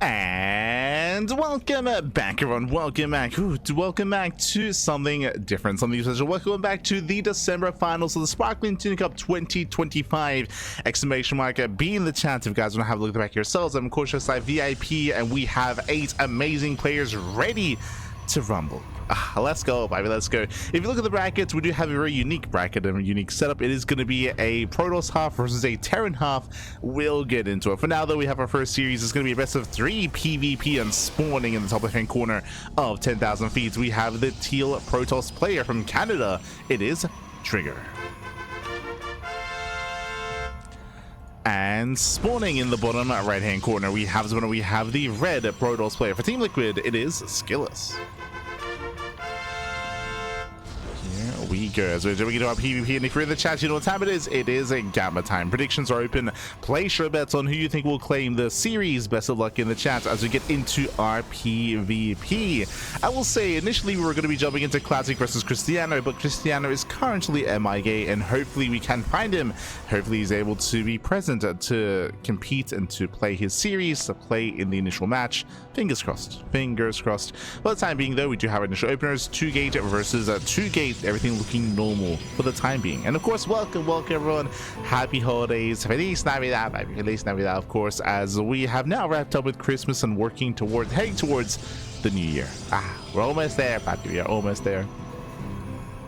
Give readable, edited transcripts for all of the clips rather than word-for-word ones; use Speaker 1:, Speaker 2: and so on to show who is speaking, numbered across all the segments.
Speaker 1: And welcome back, everyone. Welcome back. Welcome back to something different, something special. Welcome back to the December finals of the Sparkling Tuna Cup 2025! Exclamation mark. Be in the chat if you guys want to have a look at the back yourselves. I'm of course just like VIP, and we have 8 amazing players ready to rumble. Let's go, baby, let's go. If you look at the brackets, we do have a very unique bracket and a unique setup. It is going to be a Protoss half versus a Terran half. We'll get into it. For now, though, we have our first series. It's going to be a best of 3 PvP and spawning in the top left-hand corner of 10,000 feet. We have the teal Protoss player from Canada. It is Trigger. And spawning in the bottom right-hand corner, we have the red Protoss player for Team Liquid. It is SKillous. Here we go. As we're doing into our PvP, and if you're in the chat, you know what time it is. It is a gamma time. Predictions are open. Place your bets on who you think will claim the series. Best of luck in the chat as we get into our PvP. I will say, initially we were going to be jumping into Classic versus Cristiano, but Cristiano is currently MIA, and hopefully we can find him. Hopefully he's able to be present to compete and to play his series, to play in the initial match. Fingers crossed. Fingers crossed. For the time being, though, we do have initial openers. 2-gate versus 2-gate. Everything looking normal for the time being. And of course, welcome everyone. Happy holidays. Feliz Navidad. Feliz Navidad, of course, as we have now wrapped up with Christmas and heading towards the new year. We're almost there, Papi. We are almost there.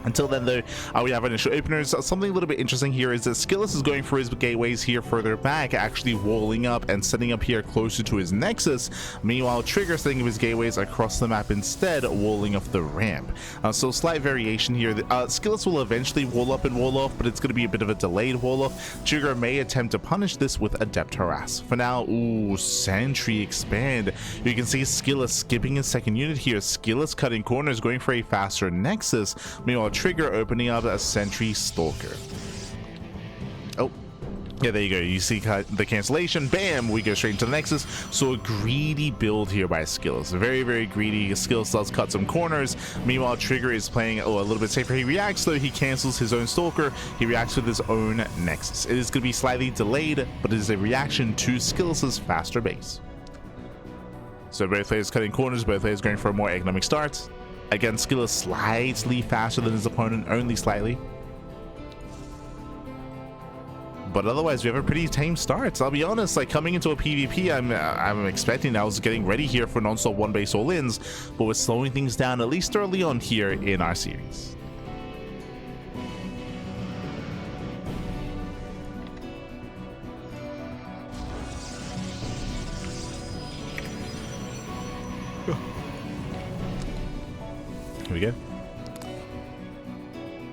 Speaker 1: Until then, though, we have initial openers. Something a little bit interesting here is that SKillous is going for his gateways here further back, actually walling up and setting up here closer to his nexus. Meanwhile, Trigger setting up his gateways across the map instead, walling off the ramp. So slight variation here. SKillous will eventually wall up and wall off, but it's going to be a bit of a delayed wall off. Trigger may attempt to punish this with Adept Harass. For now, Sentry expand. You can see SKillous skipping his second unit here. SKillous cutting corners, going for a faster nexus. Meanwhile, Trigger opening up a Sentry Stalker. Oh, yeah, there you go. You see the cancellation. Bam, we go straight into the nexus. So a greedy build here by SKillous. Very, very greedy. SKillous does cut some corners. Meanwhile, Trigger is playing a little bit safer. He reacts, though. He cancels his own Stalker. He reacts with his own nexus. It is going to be slightly delayed, but it is a reaction to SKillous's faster base. So both players cutting corners. Both players going for a more economic start. Again, SKillous slightly faster than his opponent, only slightly. But otherwise, we have a pretty tame start. I'll be honest, like coming into a PvP, I'm expecting, I was getting ready here for non-stop one-base all-ins, but we're slowing things down at least early on here in our series. Here we go.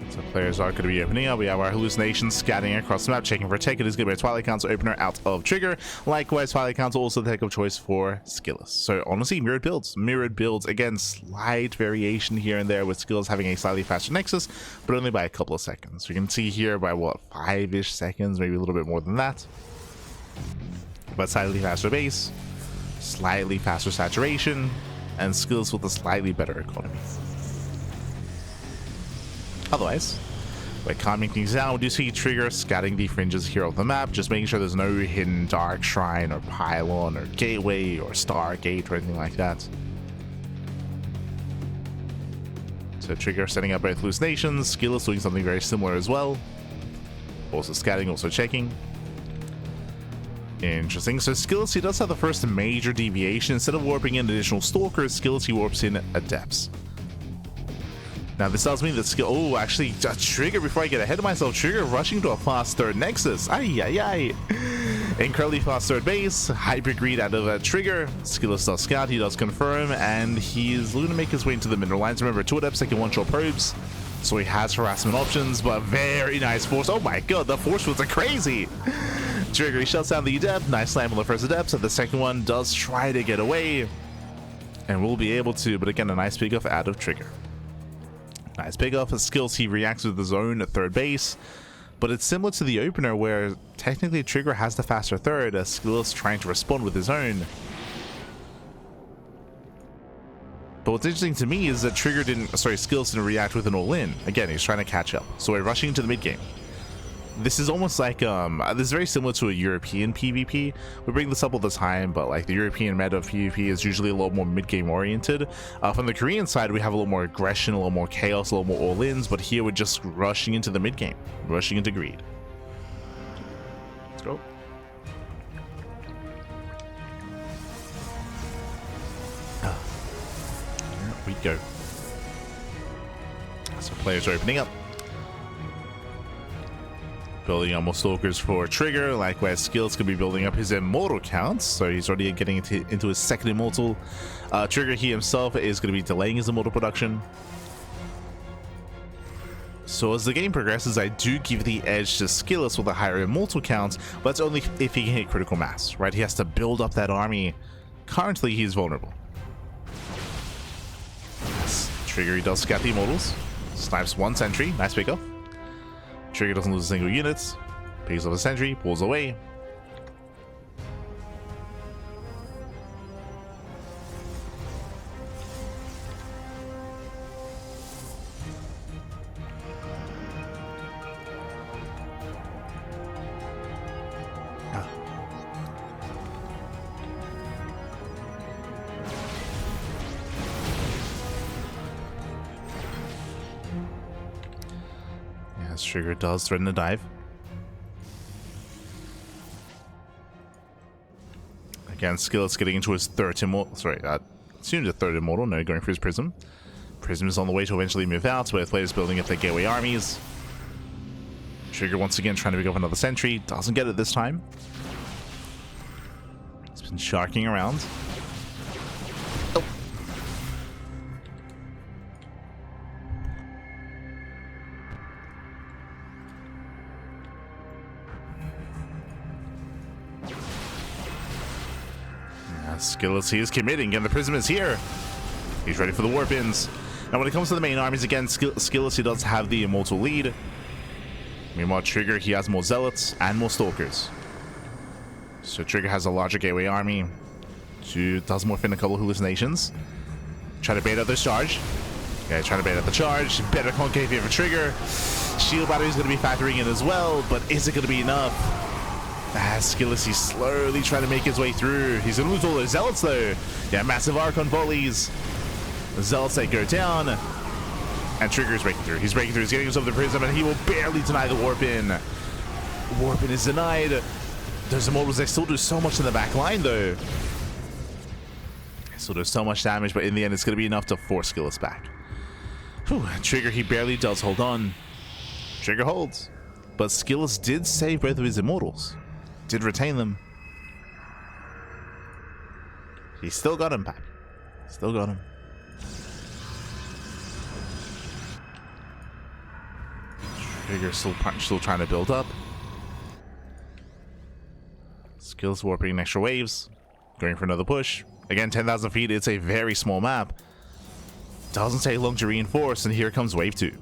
Speaker 1: So players are going to be opening up. We have our hallucinations scanning across the map, checking for tech. It is going to be a Twilight Council opener out of Trigger. Likewise, Twilight Council also the tech of choice for SKillous. So honestly, mirrored builds. Mirrored builds. Again, slight variation here and there with SKillous having a slightly faster nexus, but only by a couple of seconds. You can see here by what, 5-ish seconds, maybe a little bit more than that. But slightly faster base, slightly faster saturation, and SKillous with a slightly better economy. Otherwise, by calming things down, we do see Trigger scatting the fringes here of the map, just making sure there's no hidden dark shrine or pylon or gateway or stargate or anything like that. So Trigger setting up both hallucinations, SKillous doing something very similar as well. Also scatting, also checking. Interesting. So SKillous, he does have the first major deviation. Instead of warping in additional Stalkers, SKillous, he warps in Adepts. Now this tells me that actually Trigger, before I get ahead of myself, Trigger rushing to a fast third nexus. Incredibly fast third base, hyper greed out of Trigger. SKillous does scout, he does confirm, and he is going to make his way into the mineral lines. Remember, 2 Adepts taking 1-shot probes, so he has harassment options, but very nice force. Oh my god, the force fields are crazy. Trigger, he shuts down the Adept. Nice slam on the first Adept, so the second one does try to get away, and will be able to, but again, a nice pick off out of Trigger. Nice pick off his skills. He reacts with his own third base, but it's similar to the opener where technically Trigger has the faster third, as SKillous trying to respond with his own. But what's interesting to me is that SKillous didn't react with an all-in. Again, he's trying to catch up. So we're rushing into the mid game. this is almost like this is very similar to a European PvP. We bring this up all the time, but like the European meta of PvP is usually a little more mid-game oriented. From the Korean side, we have a little more aggression, a little more chaos, a little more all-ins, but here we're just rushing into the mid-game, rushing into greed. Let's go. Here we go. So players are opening up. Building up more stalkers for Trigger. Likewise, SKillous could be building up his immortal counts, so he's already getting into his second immortal. Trigger, he himself is going to be delaying his immortal production. So as the game progresses, I do give the edge to SKillous with a higher immortal count, but it's only if he can hit critical mass, right? He has to build up that army. Currently, he's vulnerable. Trigger, he does scout the immortals. Snipes one sentry. Nice pickup. Trigger doesn't lose a single unit. Picks up a sentry, pulls away. Trigger does threaten to dive. Again, SKillous getting into his third immortal. Sorry, assumed a third immortal. No, going for his prism. Prism is on the way to eventually move out, with players building up their gateway armies. Trigger once again trying to pick up another sentry. Doesn't get it this time. He's been sharking around. Oh. SKillous, he is committing, and the prism is here. He's ready for the warp-ins. Now, when it comes to the main armies, again, SKillous, he does have the immortal lead. Meanwhile, Trigger, he has more zealots and more stalkers. So Trigger has a larger gateway army. Does morph in a couple of hallucinations. Try to bait out this charge. Yeah, trying to bait out the charge. Better concave here for Trigger. Shield battery is going to be factoring in as well, but is it going to be enough? SKillous, he's slowly trying to make his way through. He's going to lose all those zealots though. Yeah, massive Archon volleys. The zealots that go down. And Trigger is breaking through. He's breaking through. He's getting himself the prism, and he will barely deny the warp-in. Warp-in is denied. Those immortals, they still do so much in the back line though. So there's so much damage, but in the end, it's going to be enough to force SKillous back. Whew. Trigger, he barely does hold on. Trigger holds. But SKillous did save both of his immortals. Did retain them. He still got him, Pat. Still got him. Trigger still trying to build up. SKillous warping extra waves. Going for another push. Again, 10,000 feet. It's a very small map. Doesn't take long to reinforce, and here comes wave 2.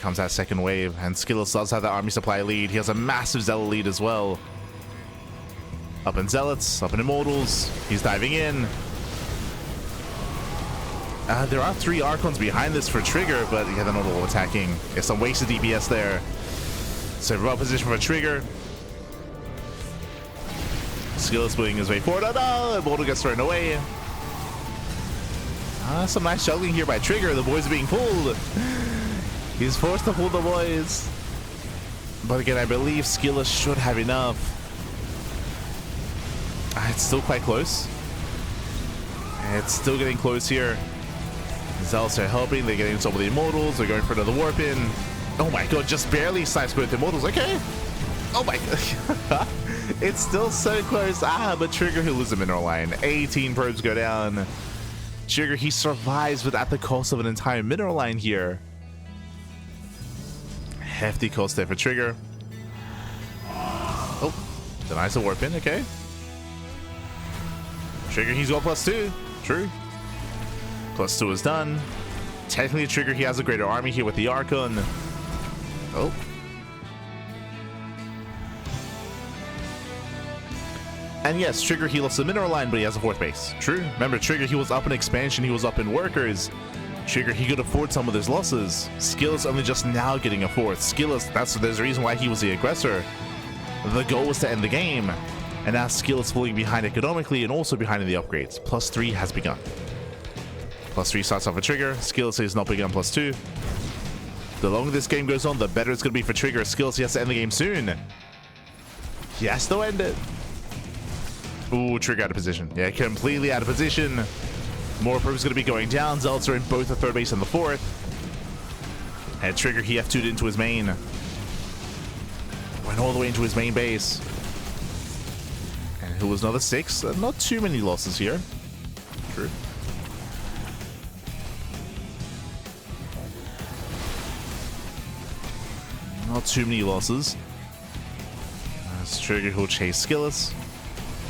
Speaker 1: Comes that second wave, and SKillous does have that army supply lead. He has a massive zealot lead as well. Up in zealots, up in immortals. He's diving in. There are 3 Archons behind this for Trigger, but yeah, they're not all attacking. There's some wasted DPS there. So well position for Trigger. SKillous moving his way forward. Oh no! Immortal gets thrown away. Some nice juggling here by Trigger. The boys are being pulled. He's forced to pull the boys. But again, I believe SKillous should have enough. It's still quite close. It's still getting close here. Zealots are helping. They're getting some of the immortals. They're going for another warp-in. Oh my god, just barely snipes both immortals. Okay. Oh my god. It's still so close. But Trigger, he'll lose the mineral line. 18 probes go down. Trigger, he survives, but at the cost of an entire mineral line here. Hefty cost there for Trigger. Oh, denies the warp-in. Okay. Trigger, he's got +2. True. +2 is done. Technically, Trigger, he has a greater army here with the Archon. Oh. And yes, Trigger, he lost the mineral line, but he has a 4th base. True. Remember, Trigger, he was up in expansion. He was up in workers. Trigger, he could afford some of his losses. SKillous only just now getting a fourth. SKillous, there's a reason why he was the aggressor. The goal was to end the game. And now SKillous falling behind economically and also behind in the upgrades. +3 has begun. +3 starts off a Trigger. SKillous is not begun +2. The longer this game goes on, the better it's going to be for Trigger. SKillous, he has to end the game soon. He has to end it. Ooh, Trigger out of position. Yeah, completely out of position. More probes going to be going down. Zealots are in both the third base and the fourth. And Trigger, he F2'd into his main. Went all the way into his main base. And it was another 6. Not too many losses here. True. Not too many losses. As Trigger, who'll chase SKillous.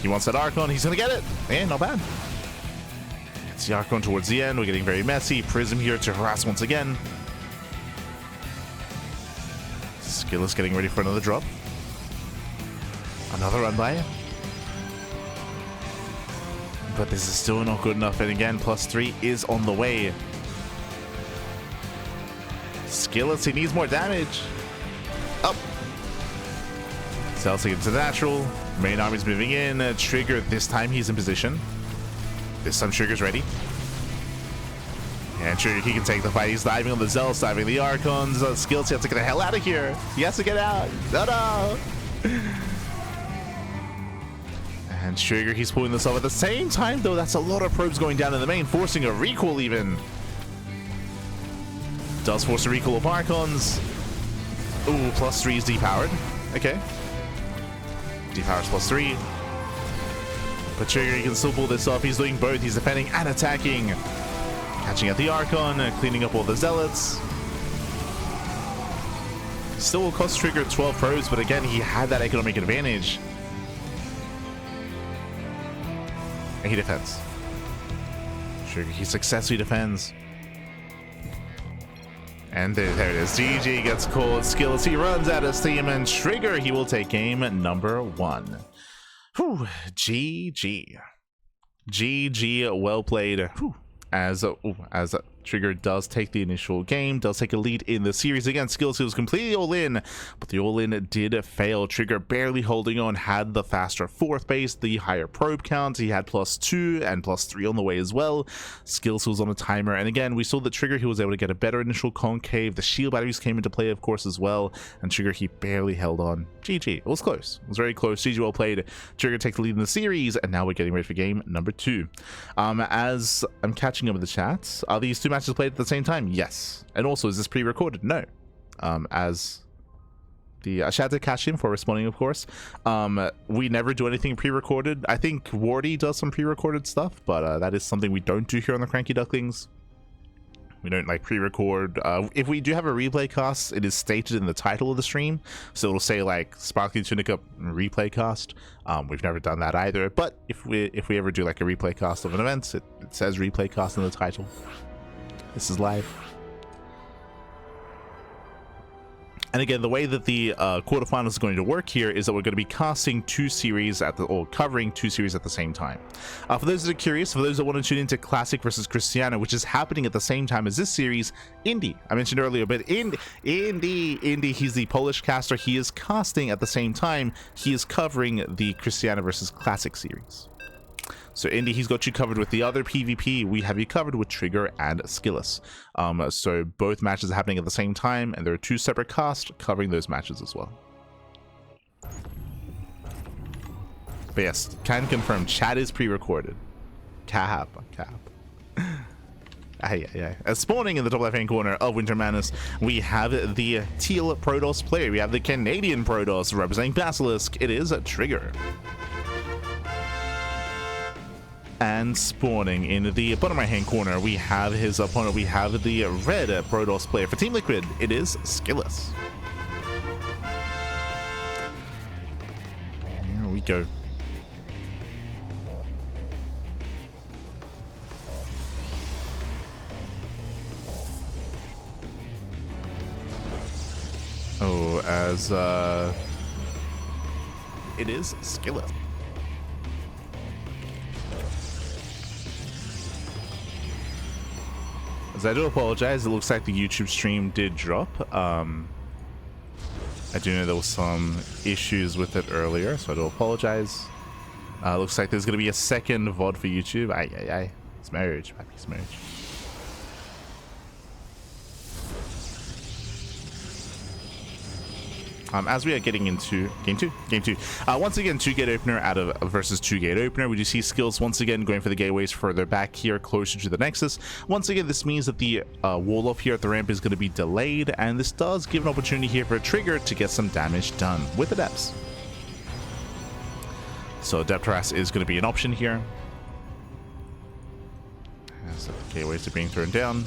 Speaker 1: He wants that Archon. He's going to get it. And not bad. It's the Archon towards the end. We're getting very messy. Prism here to harass once again. SKillous getting ready for another drop. Another run by. But this is still not good enough. And again, +3 is on the way. SKillous, he needs more damage. Up. Celtic into natural. Main army's moving in. Trigger, this time he's in position. This time Trigger's ready. And Trigger, he can take the fight. He's diving on the Zealots, diving the Archons. SKillous, he has to get the hell out of here. He has to get out. No. And Trigger, he's pulling this off at the same time, though. That's a lot of probes going down in the main, forcing a recall even. Does force a recall of Archons. Ooh, +3 is depowered. Okay. Depowers +3. But Trigger, he can still pull this off. He's doing both. He's defending and attacking. Catching at the Archon, cleaning up all the Zealots. Still will cost Trigger 12 probes, but again, he had that economic advantage. And he defends. Trigger, he successfully defends. And there it is. GG gets called. SKillous, he runs out of steam, and Trigger, he will take game number 1. Whew. GG. GG, well played. Whew. As Trigger does take the initial game, does take a lead in the series. Again, SKillous, he was completely all in, but the all in did fail. Trigger barely holding on, had the faster fourth base, the higher probe count. He had +2 and +3 on the way as well. SKillous was on a timer, and again, we saw that Trigger, he was able to get a better initial concave. The shield batteries came into play, of course, as well, and Trigger, he barely held on. GG. It was close. It was very close. GG, well played. Trigger takes the lead in the series, and now we're getting ready for game number 2. As I'm catching up with the chat, are these two matches played at the same time? Yes. And also, is this pre-recorded? No. As the shout out to Cash in for responding, of course. We never do anything pre-recorded. I think Wardy does some pre-recorded stuff, but that is something we don't do here on the Cranky Ducklings. We don't like pre-record. If we do have a replay cast, it is stated in the title of the stream, so it'll say like Sparkling Tuna Cup replay cast. We've never done that either, but if we ever do like a replay cast of an event, it says replay cast in the title. This is live. And again, the way that the quarterfinals is going to work here is that we're going to be casting 2 series or covering 2 series at the same time. For those that are curious, for those that want to tune into Classic versus Cristiano, which is happening at the same time as this series, Indy, I mentioned earlier, but Indy, he's the Polish caster. He is casting at the same time. He is covering the Cristiano versus Classic series. So Indy, he's got you covered with the other PvP. We have you covered with Trigger and SKillous. So both matches are happening at the same time, and there are 2 separate casts covering those matches as well. But yes, can confirm, chat is pre-recorded. Cap. As spawning in the top left-hand corner of Winter Madness, we have the teal Protoss player. We have the Canadian Protoss representing Basilisk. It is Trigger. And spawning in the bottom right-hand corner, we have his opponent. We have the red Protoss player for Team Liquid. It is SKillous. Here we go. Oh, as it is SKillous. As I do apologize, it looks like the YouTube stream did drop. I do know there was some issues with it earlier, so I do apologize. Looks like there's going to be a second VOD for YouTube. Aye. It's marriage, papi, it's marriage. As we are getting into game two, once again, 2-gate opener out of versus 2-gate opener. We do see Skills once again going for the gateways further back here, closer to the Nexus. Once again, this means that the wall off here at the ramp is going to be delayed, and this does give an opportunity here for a Trigger to get some damage done with the depths. So depth harass is going to be an option here. As the gateways are being thrown down.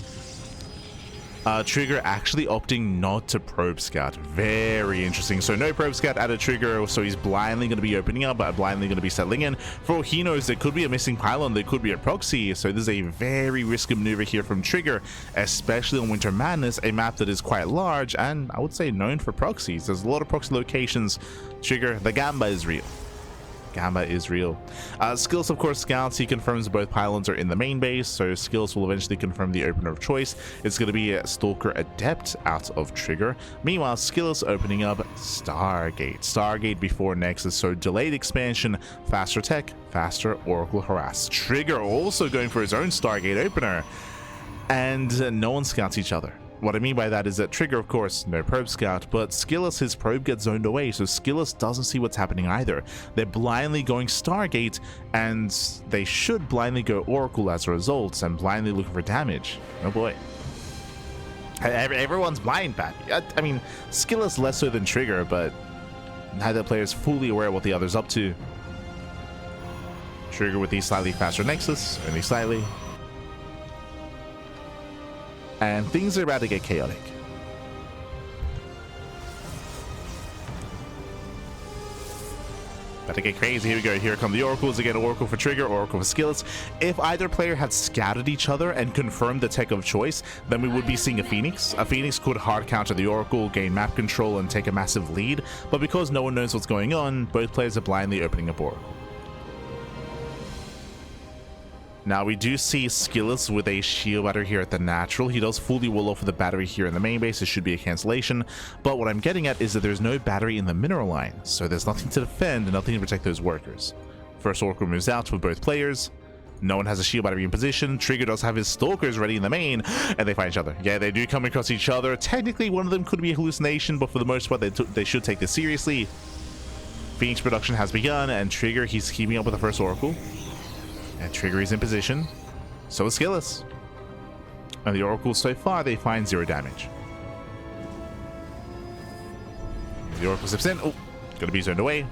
Speaker 1: Trigger actually opting not to probe scout. Very interesting. So no probe scout at a Trigger, so he's blindly going to be opening up, but blindly going to be settling in. For all he knows, there could be a missing pylon, there could be a proxy, so this is a very risky maneuver here from Trigger, especially on Winter Madness, a map that is quite large and I would say known for proxies. There's a lot of proxy locations. Trigger, the Gamba is real. Gamba is real. Skills, of course, scouts. He confirms both pylons are in the main base, so Skills will eventually confirm the opener of choice. It's going to be a Stalker Adept out of Trigger. Meanwhile, Skills opening up Stargate. Stargate before Nexus, so delayed expansion, faster tech, faster Oracle harass. Trigger also going for his own Stargate opener, and no one scouts each other. What I mean by that is that Trigger, of course, no probe scout, but SKillous, his probe gets zoned away, so SKillous doesn't see what's happening either. They're blindly going Stargate, and they should blindly go Oracle as a result, and blindly looking for damage. Oh boy. Everyone's blind, Pat. I mean, SKillous less so than Trigger, but neither player is fully aware of what the other's up to. Trigger with the slightly faster Nexus, only slightly. And things are about to get chaotic. About to get crazy. Here we go. Here come the Oracles again. Oracle for Trigger, Oracle for Skillous. If either player had scouted each other and confirmed the tech of choice, then we would be seeing a Phoenix. A Phoenix could hard counter the Oracle, gain map control, and take a massive lead. But because no one knows what's going on, both players are blindly opening up Oracle. Now we do see Skillous with a shield battery here at the natural. He does fully wall off with the battery here in the main base. It should be a cancellation. But what I'm getting at is that there's no battery in the mineral line. So there's nothing to defend and nothing to protect those workers. First Oracle moves out for both players. No one has a shield battery in position. Trigger does have his stalkers ready in the main, and they find each other. Yeah, they do come across each other. Technically, one of them could be a hallucination, but for the most part, they should take this seriously. Phoenix production has begun, and Trigger, he's keeping up with the first Oracle. And Trigger is in position. So is Skillous. And the Oracle, so far, they find 0 damage. The Oracle steps in. Oh, gonna be zoned away.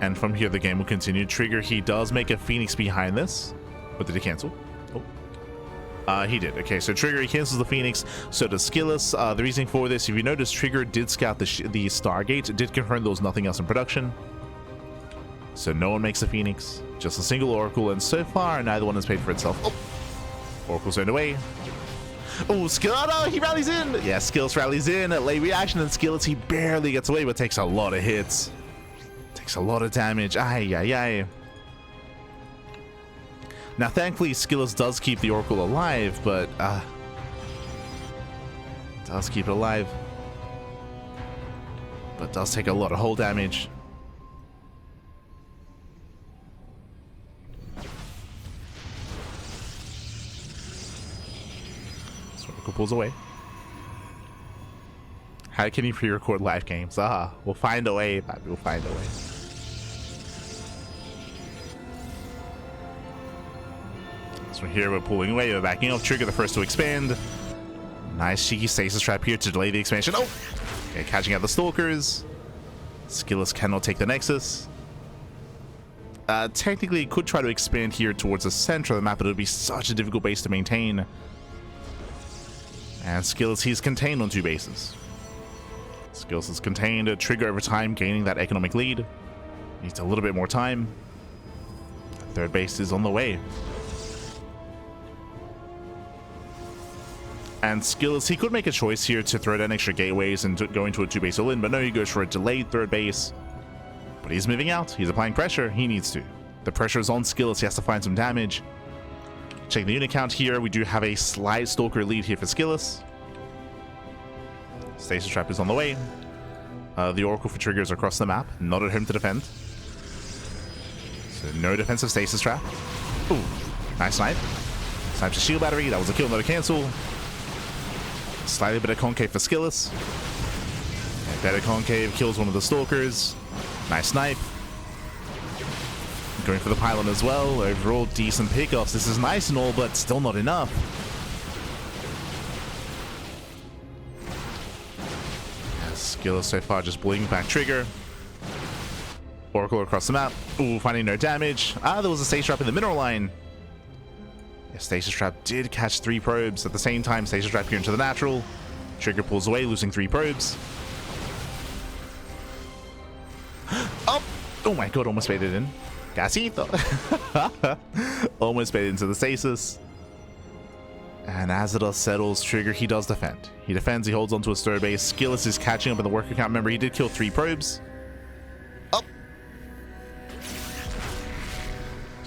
Speaker 1: And from here, the game will continue. Trigger, he does make a Phoenix behind this. But did he cancel? Oh. He did. Okay, so Trigger, he cancels the Phoenix. So does Skillous. The reason for this, if you notice, Trigger did scout the Stargate. Did confirm there was nothing else in production. So no one makes a Phoenix, just a single Oracle, and so far neither one has paid for itself. Oh, Oracle's zoned away. Oh, Skillous, oh, he rallies in. Yeah, Skillous rallies in, a late reaction, and Skillous, he barely gets away, but takes a lot of hits. Takes a lot of damage. Aye. Now, thankfully, Skillous does keep the Oracle alive, but does keep it alive, but does take a lot of hull damage. Pulls away. How can you pre-record live games? We'll find a way, Bobby. We'll find a way. So here we're pulling away, we're backing off. Trigger the first to expand. Nice cheeky stasis trap here to delay the expansion. Oh! Okay, catching out the Stalkers. Skillous cannot take the Nexus. Technically, it could try to expand here towards the center of the map, but it would be such a difficult base to maintain. And Skillous, he's contained on 2 bases. Skillous is contained, a Trigger over time, gaining that economic lead. Needs a little bit more time. Third base is on the way. And Skillous, he could make a choice here to throw down extra gateways and go into a 2-base all-in, but no, he goes for a delayed third base. But he's moving out. He's applying pressure. He needs to. The pressure is on Skillous. He has to find some damage. Checking the unit count here, we do have a slight Stalker lead here for SKillous. Stasis Trap is on the way. The Oracle for triggers across the map, not at home to defend. So no defensive Stasis Trap. Ooh, nice snipe. Snipes a shield battery, that was a kill, not a cancel. Slightly better concave for SKillous. And better concave kills one of the Stalkers. Nice snipe. Going for the pylon as well. Overall, decent pickoffs. This is nice and all, but still not enough. SKillous so far just bullying back trigger. Oracle across the map. Ooh, finding no damage. There was a Stasis Trap in the mineral line. Yeah, Stasis Trap did catch 3 probes. At the same time, Stasis Trap here into the natural. Trigger pulls away, losing 3 probes. Oh my god, almost baited in. Gasito. Almost baited into the stasis. And as it all settles, Trigger, he does defend. He defends, he holds onto a stir base. SKillous is catching up in the worker count. Remember, he did kill 3 probes.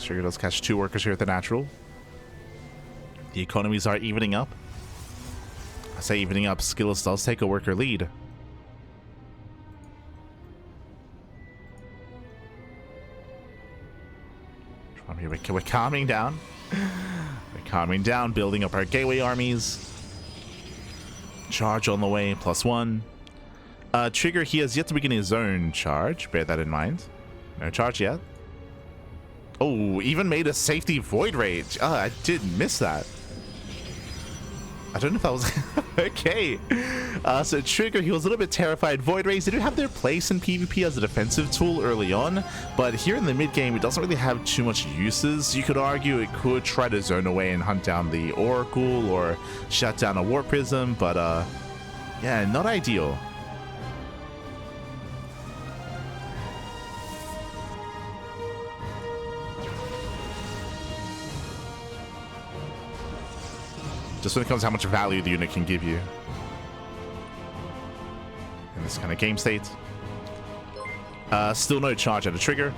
Speaker 1: Trigger does catch 2 workers here at the natural. The economies are evening up. I say evening up, SKillous does take a worker lead. We're calming down. We're calming down, building up our gateway armies. Charge on the way, +1. Trigger, he has yet to begin his own charge. Bear that in mind. No charge yet. Oh, even made a safety void rage. I did miss that. I don't know if that was okay. So Trigger, he was a little bit terrified. Void Rays, they do have their place in PvP as a defensive tool early on, but here in the mid game, it doesn't really have too much uses. You could argue it could try to zone away and hunt down the Oracle or shut down a Warp Prism, but yeah, not ideal. Just when it comes to how much value the unit can give you in this kind of game state. Still no charge at a trigger,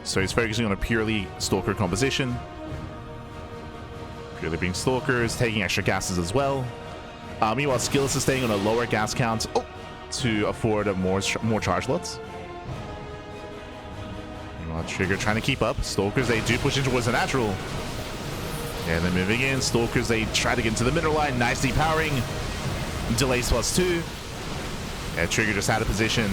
Speaker 1: so he's focusing on a purely Stalker composition. Purely being Stalkers, taking extra gases as well. Meanwhile, SKillous is staying on a lower gas count to afford more charge lots. Meanwhile, Trigger trying to keep up. Stalkers, they do push in towards the natural. And they're moving in. Stalkers, they try to get into the middle line. Nice depowering. Delays +2. Yeah, Trigger just out of position.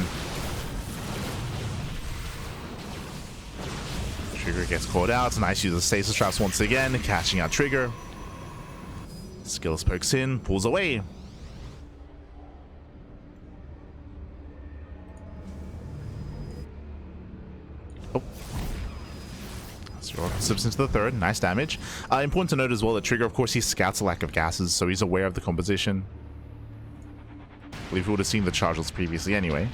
Speaker 1: Trigger gets caught out. Nice use of stasis traps once again. Catching out Trigger. SKillous pokes in. Pulls away. Slips into the third. Nice damage. Important to note as well that Trigger, of course, he scouts a lack of gases, so he's aware of the composition. I believe we would have seen the charges previously anyway.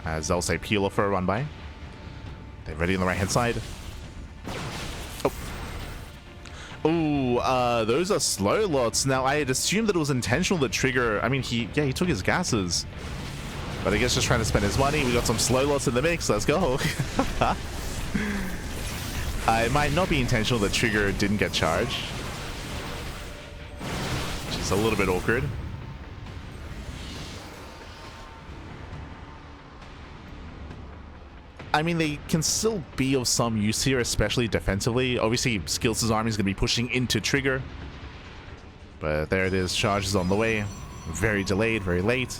Speaker 1: As I'll say, peel off for a run by. They're ready on the right hand side. Oh, those are slow lots. Now, I had assumed that it was intentional that Trigger, I mean, he took his gases. But I guess just trying to spend his money. We got some slow lots in the mix. Let's go. It might not be intentional that Trigger didn't get charged. Which is a little bit awkward. I mean, they can still be of some use here, especially defensively. Obviously, SKillous' army is going to be pushing into Trigger. But there it is. Charge is on the way. Very delayed, very late.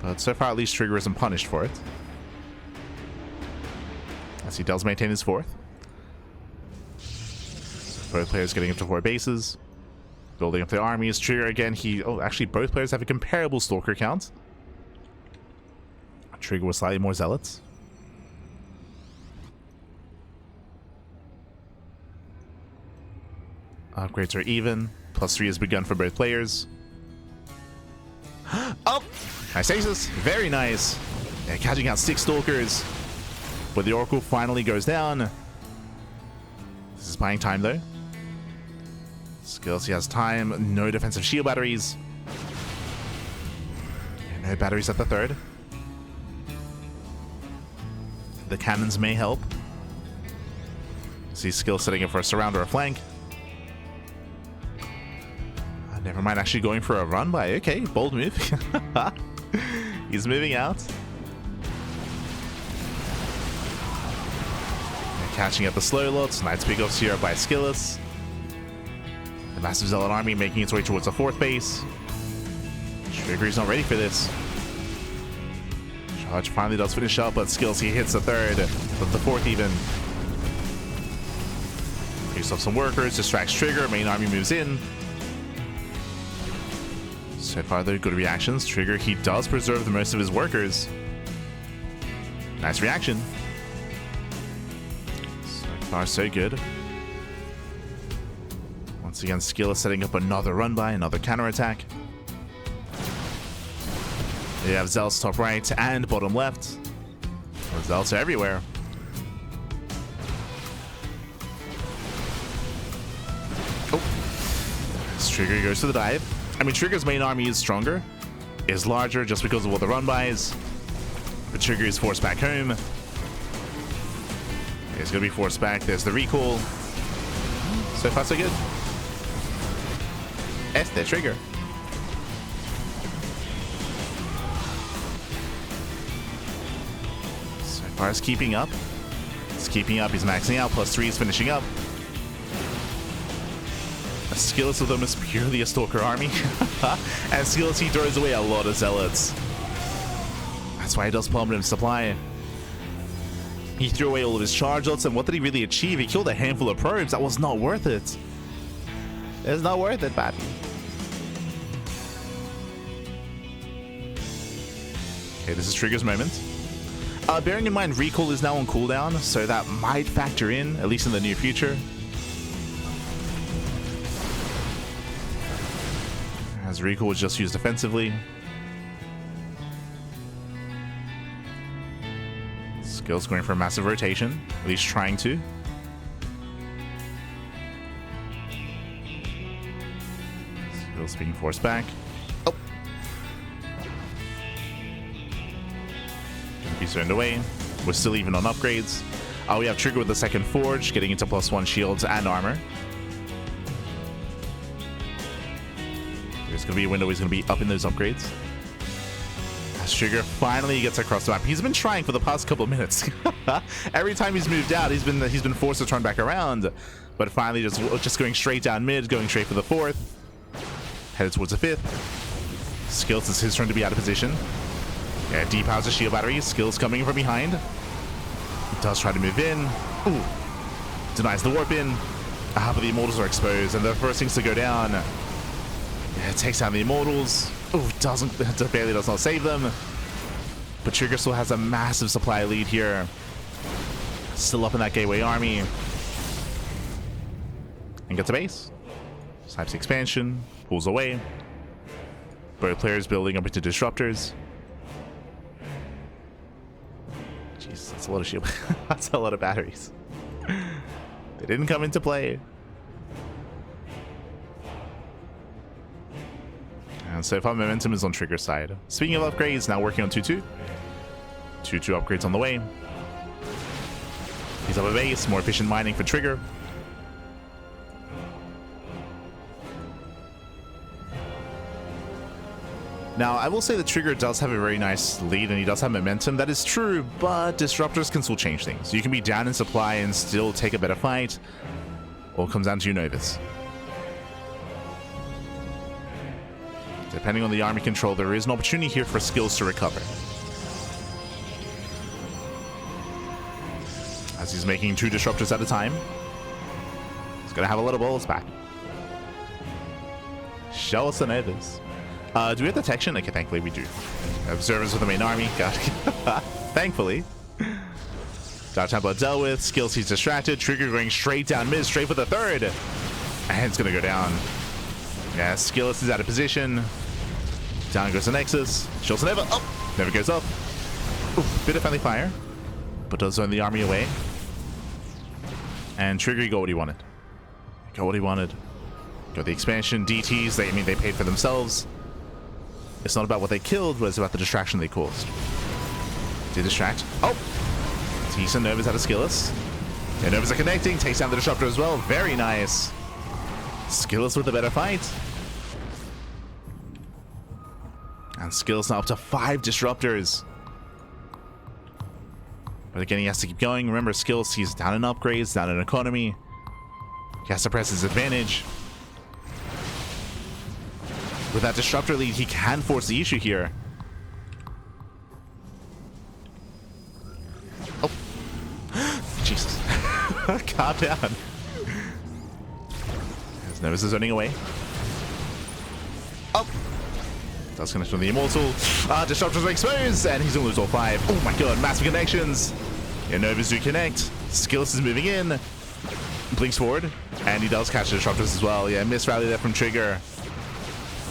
Speaker 1: But so far, at least Trigger isn't punished for it. As he does maintain his fourth. Both players getting up to 4 bases. Building up their armies. Trigger again, actually both players have a comparable Stalker count. Trigger with slightly more Zealots. Upgrades are even. +3 has begun for both players. Oh! Nice aces. Very nice. Yeah, catching out 6 Stalkers. But the Oracle finally goes down. This is buying time though. SKillous, he has time. No defensive shield batteries. Yeah, no batteries at the third. The cannons may help. See skill setting up for a surround or a flank. Never mind, actually going for a run by. Okay, bold move. He's moving out. They're catching up the slow lots. Nice big offs here by SKillous. The massive Zealot army making its way towards the 4th base. Trigger's not ready for this. Charge finally does finish up, but SKillous, he hits the 3rd, but the 4th even. Picks up some workers, distracts Trigger, main army moves in. So far, though, good reactions. Trigger, he does preserve the most of his workers. Nice reaction. So far, so good. Once again, SKillous setting up another run by, another counterattack. You have Zealots top right and bottom left. Zealots are everywhere. Oh. This Trigger goes to the dive. I mean, Trigger's main army is stronger, is larger just because of all the run-bys. But Trigger is forced back home. He's going to be forced back. There's the recall. So far, so good. Their Trigger. So far, it's keeping up. It's keeping up. He's maxing out. +3 is finishing up. SKillous with them is purely a Stalker army. And SKillous, he throws away a lot of Zealots. That's why he does permanent supply. He threw away all of his charge lots, and what did he really achieve? He killed a handful of probes. That was not worth it. It's not worth it, Pat. Okay, this is Trigger's moment. Bearing in mind, recall is now on cooldown, so that might factor in, at least in the near future. As recall was just used defensively. SKillous going for a massive rotation, at least trying to. SKillous being forced back. Oh! Gonna be turned away. We're still even on upgrades. We have Trigger with the 2nd Forge, getting into +1 shields and armor. There's going to be a window he's going to be up in those upgrades. As Trigger finally gets across the map. He's been trying for the past couple of minutes. Every time he's moved out, he's been forced to turn back around. But finally just going straight down mid, going straight for the 4th. Headed towards the 5th. SKillous, it's his turn to be out of position. Yeah, depowers the shield battery. SKillous coming in from behind. He does try to move in. Ooh. Denies the warp in. But the Immortals are exposed, and the first things to go down. Yeah, it takes down the Immortals. Oh, barely does not save them. But Trigger still has a massive supply lead here. Still up in that Gateway army. And gets a base. Snipes expansion. Pulls away. Both players building up into disruptors. Jeez, that's a lot of shield. That's a lot of batteries. They didn't come into play. And so far, momentum is on Trigger's side. Speaking of upgrades, now working on 2-2. 2-2 upgrades on the way. He's up a base, more efficient mining for Trigger. Now, I will say that Trigger does have a very nice lead and he does have momentum. That is true, but disruptors can still change things. You can be down in supply and still take a better fight. All comes down to you know this. Depending on the army control, there is an opportunity here for skills to recover. As he's making 2 disruptors at a time. He's going to have a lot of balls back. Show us the neighbors. Do we have detection? Okay, thankfully we do. Observers of the main army. God. Thankfully. Dodge Templar dealt with. Skills he's distracted. Trigger going straight down mid, straight for the 3rd. And it's going to go down. Yeah, SKillous is out of position. Down goes the Nexus. Shields never. Oh! Never goes up. Ooh, bit of friendly fire. But does zone the army away. And Trigger got what he wanted. Got what he wanted. Got the expansion. DTs, they paid for themselves. It's not about what they killed, but it's about the distraction they caused. Did distract. Oh! Decent Novas out of SKillous. Yeah, Novas are connecting, takes down the disruptor as well. Very nice. SKillous with a better fight. And SKillous now up to 5 disruptors. But again, he has to keep going. Remember, SKillous, he's down in upgrades, down in economy. He has to press his advantage. With that disruptor lead, he can force the issue here. Oh. Jesus. Calm down. As Novas is running away. Oh. Does connect with the Immortal. Disruptors are exposed, and he's gonna lose all 5. Oh my god, massive connections. Yeah, Novas do connect. SKillous is moving in. Blinks forward, and he does catch the disruptors as well. Yeah, miss rally there from Trigger.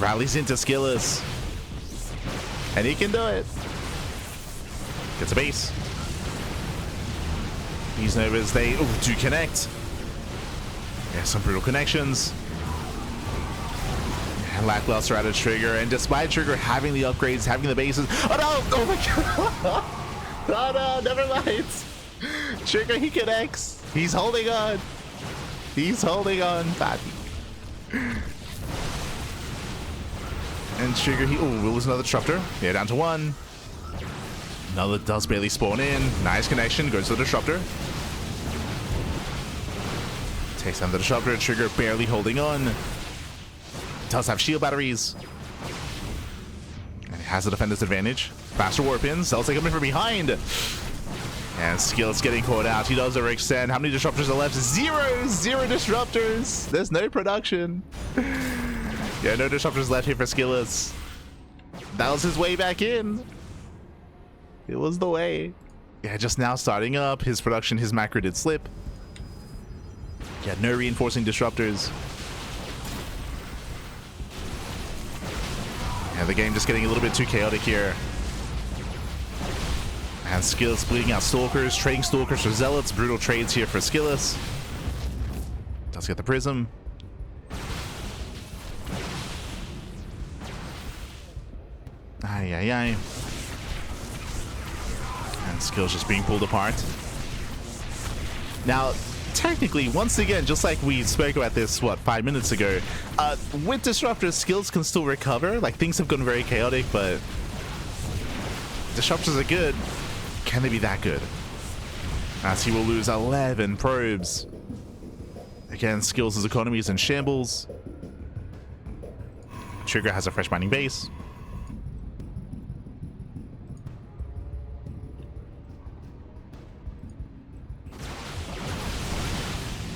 Speaker 1: Rallies into SKillous. And he can do it. Gets a base. These Novas, they do connect. Yeah, some brutal connections. And lackluster out of Trigger, and despite Trigger having the upgrades, having the bases. Oh no! Oh my god! Oh no, never mind. Trigger, he connects. He's holding on. He's holding on. Bad. And Trigger, he will lose another disruptor. Yeah, down to 1. Another does barely spawn in. Nice connection, goes to the disruptor. Takes down the disruptor. Trigger barely holding on. Does have shield batteries. And he has the defender's advantage. Faster warp ins. Cells take him in from behind. And SKillous getting caught out. He does overextend. How many disruptors are left? 0! 0 disruptors. There's no production. Yeah, no disruptors left here for SKillous. That was his way back in. It was the way. Yeah, just now starting up. His production, his macro did slip. Yeah, no reinforcing disruptors. Yeah, the game just getting a little bit too chaotic here. And SKillous bleeding out Stalkers, trading Stalkers for Zealots. Brutal trades here for SKillous. Does get the Prism. Ay, ay, ay. And SKillous just being pulled apart. Now, technically, once again, just like we spoke about this, what, 5 minutes ago, with Disruptors, skills can still recover. Like, things have gone very chaotic, but Disruptors are good. Can they be that good? As he will lose 11 probes. Again, SKillous' economy is in shambles. Trigger has a fresh mining base.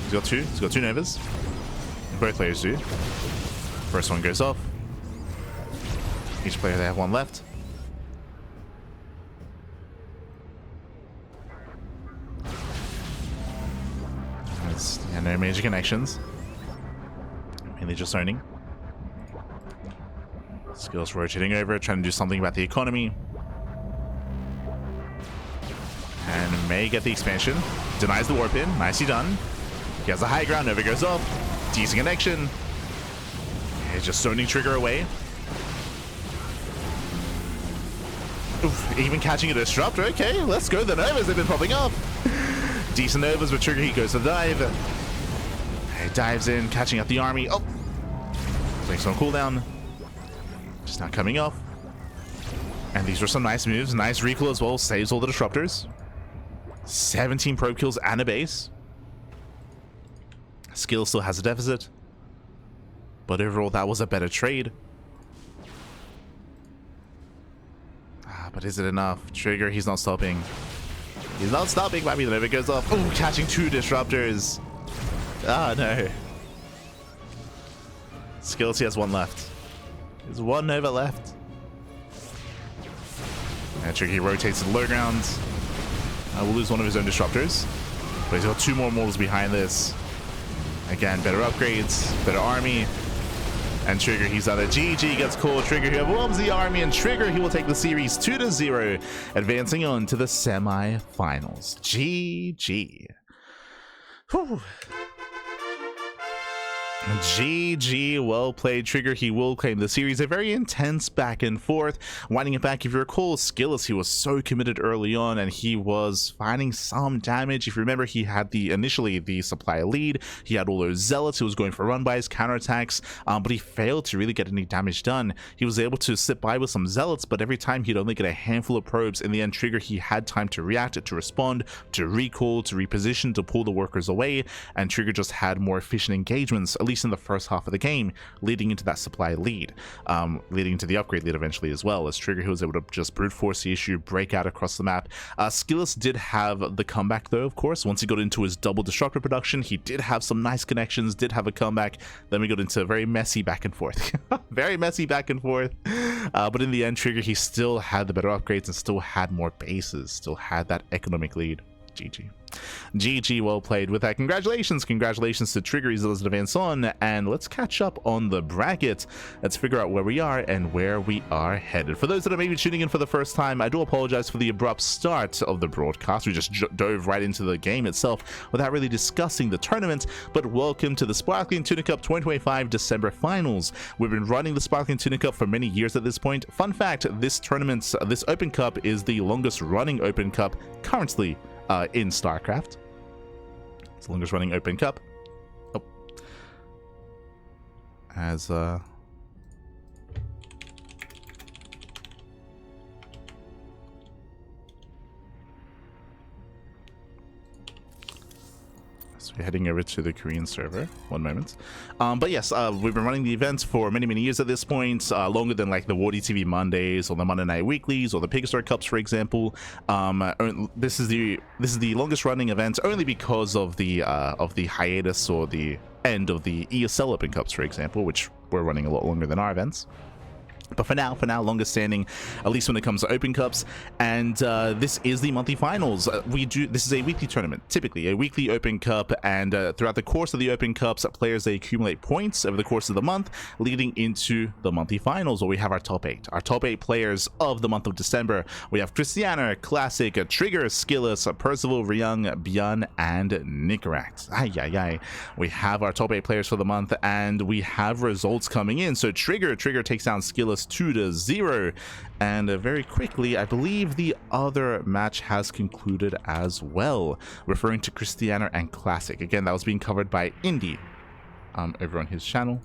Speaker 1: He's got 2. He's got 2 Novas. Both players do. First one goes off. Each player, they have 1 left. Yeah, no major connections. Mainly just owning. SKillous rotating over, trying to do something about the economy. And may get the expansion. Denies the warp in. Nicely done. He has a high ground. Nova goes off. Decent connection. He's just zoning Trigger away. Oof, even catching a disruptor. Okay, let's go. The Novas have been popping up. Decent Novas with Trigger. He goes to the dive. He dives in, catching up the army. Oh! Takes on cooldown. Just not coming off. And these were some nice moves. Nice recoil as well. Saves all the disruptors. 17 probe kills and a base. Skill still has a deficit. But overall, that was a better trade. But is it enough? Trigger, he's not stopping. He's not stopping. Might be the Nova goes off. Oh, catching 2 disruptors. Ah, no. SKillous, he has 1 left. There's 1 Nova left. And Trigger, he rotates to the low ground. Will lose 1 of his own disruptors. But he's got 2 more mortals behind this. Again, better upgrades, better army. And Trigger, he's out of GG, gets caught. Trigger, he overwhelms the army, and Trigger, he will take the series 2-0, advancing on to the semi-finals. GG. Whew. GG, well played, Trigger. He will claim the series. A very intense back and forth. Winding it back, if you recall, SKillous, he was so committed early on, and he was finding some damage. If you remember, he had initially the supply lead. He had all those zealots. He was going for run-bys, counterattacks, but he failed to really get any damage done. He was able to sit by with some zealots, but every time he'd only get a handful of probes. In the end, Trigger, he had time to react, to respond, to recall, to reposition, to pull the workers away, and Trigger just had more efficient engagements, at least in the first half of the game, leading into that supply lead, leading into the upgrade lead eventually as well. As Trigger, he was able to just brute force the issue, break out across the map. SKillous did have the comeback though, of course. Once he got into his double disruptor production, he did have some nice connections, did have a comeback. Then we got into a very messy back and forth. Very messy back and forth. But in the end, Trigger, he still had the better upgrades and still had more bases, still had that economic lead. GG. GG, well played with that. Congratulations to Trigger. He's let's advance on, and let's catch up on the bracket. Let's figure out where we are and where we are headed. For those that are maybe tuning in for the first time, I do apologize for the abrupt start of the broadcast. We just dove right into the game itself without really discussing the tournament, but welcome to the Sparkling Tuna Cup 2025 December Finals. We've been running the Sparkling Tuna Cup for many years at this point. Fun fact, this Open Cup is the longest running Open Cup currently in StarCraft. It's the longest running Open Cup. Oh. As we're heading over to the Korean server. One moment. But yes, we've been running the events for many years at this point, longer than like the Wardy TV Mondays or the Monday Night Weeklies or the Pegastar Cups, for example. This is the longest running event only because of the hiatus or the end of the ESL Open Cups, for example, which were running a lot longer than our events. But for now, longest standing, at least when it comes to Open Cups. And this is the monthly finals. This is a weekly tournament, typically a weekly Open Cup, and throughout the course of the Open Cups, players, they accumulate points over the course of the month, leading into the monthly finals, where we have our top 8. Our top 8 players of the month of December. We have Christiana, Classic, Trigger, SKillous, Percival, Ryung, Björn, and Nicaract. We have our top 8 players for the month, and we have results coming in. So Trigger takes down SKillous 2-0, and very quickly, I believe the other match has concluded as well, referring to Christiana and Classic. Again, that was being covered by Indy over on his channel.